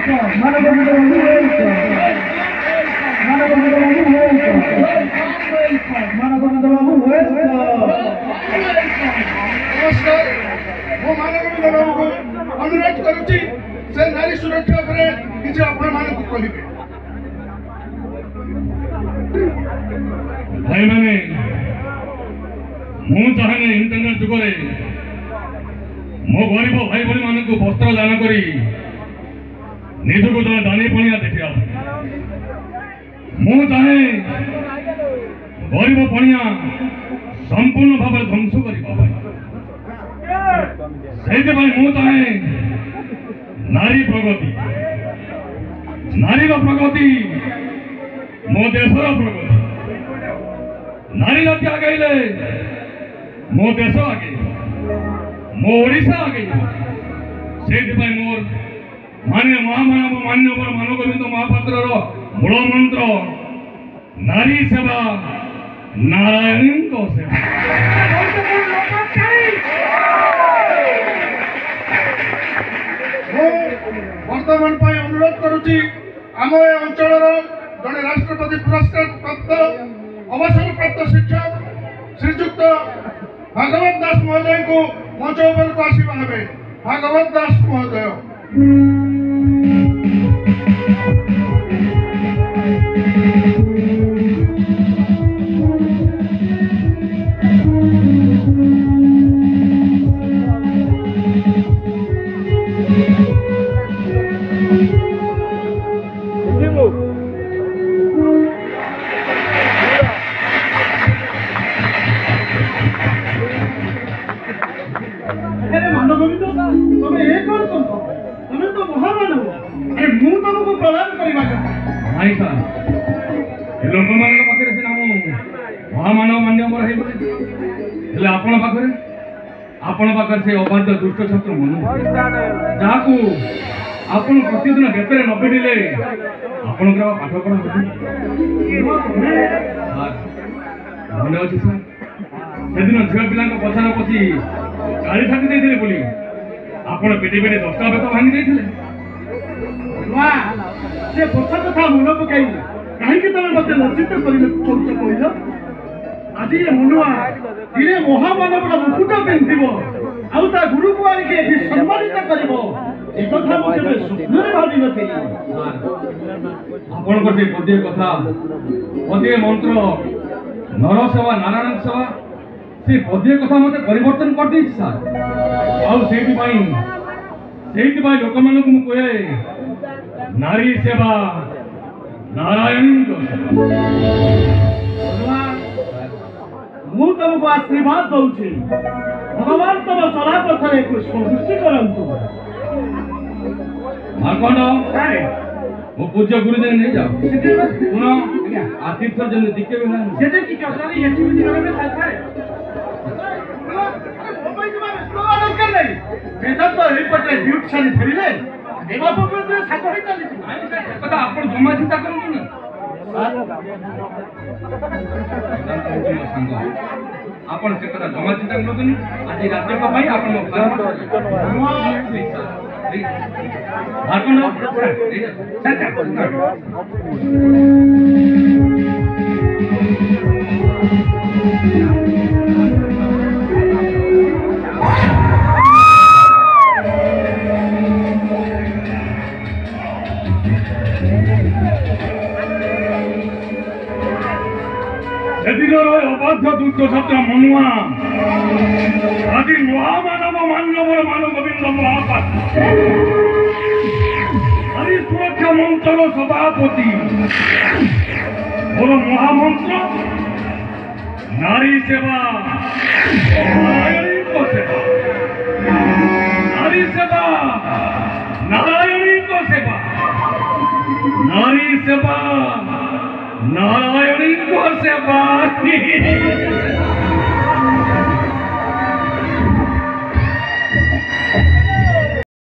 नमस्कार मो मानगोविंद बाबू को अनुरोध करुच्ची से नारी सुरक्षा उपरे किसी आपण मानक कहिबे भाई मैंने मु चाहे इंटरनेट जुगरे मो गरीब भाई भाई मानक वस्त्र दान करी निजको जन दानी पणिया देखिया मु चाहे गरीब पणिया संपूर्ण भाव ध्वंस करने मु चाहे नारी प्रगति नारी प्रगति मो देशर प्रगति नारी जाति आगे मो देश आगे मो ओडिशा आगे से मोर मान्य महामानव मान्यवर मानगोविंद महापात्र मूल मंत्र नारी सेवा नारायणी सेवा वर्तमान अनुरोध करुच्ची आम अंचल जड़े राष्ट्रपति पुरस्कार प्राप्त अवसर प्राप्त शिक्षक श्रीजुक्त भागवत दास महोदय को मंच उपरको आसवा हे भागवत दास महोदय लोक मान पाखे सीना महामानव मान्यवर आपण पाखे से अबाध्य दुष्ट छात्र मन जहाँ आपण प्रतिदिन बेतरे न पिटिले आपण पाठ पढ़ा मन अच्छे सर से दिन झील पिला पछार पशि गाड़ी फाटी देते बोली आपण पेटे पेटे 10टा बेत भांगी देते से पछा कथा मन पकई कहीं तुम मत लज्जित कर कहल आज ये मनुआ धीरे महामानव मुकुट पिंधि आउता गुरु को आनिके सम्मानित कर स्वप्न भावी नी आपण पदे कथा पदे मंत्र नर सेवा नारायण सेवा से पदे कथा मत परिवर्तन कर दी सर आई लोक मान कहे नारी सेवा नारायण मु तुमको आशीर्वाद दूसरी भगवान तुम चला पथर दृष्टि करंतु मार्कंड वो पूज्य गुरुदेव नहीं जाओ सुनो आतिथ्य जन दिखे बिना सेते की चौधरी एटी मिली में साथ मोबाइल में स्लोगान कर ले बेटा तो एई पटे ड्यूट छानी फेरिले देवा पर साथ होई चली कथा आपण जमा चिंता करनु ना आपण से कथा जमा चिंता करनु नहीं आज राज्य का भाई आपण अबाध्य दुष्ट छात्र मनुआ आज महामानव मान्यवर मानगोविंद महापात्र नारी सुरक्षा मंचर सभापति मोर महामंत्र नारी सेवा नारायणी सेवा नारी सेवा नारायणी सेवा नारी सेवा नारायणी सेवा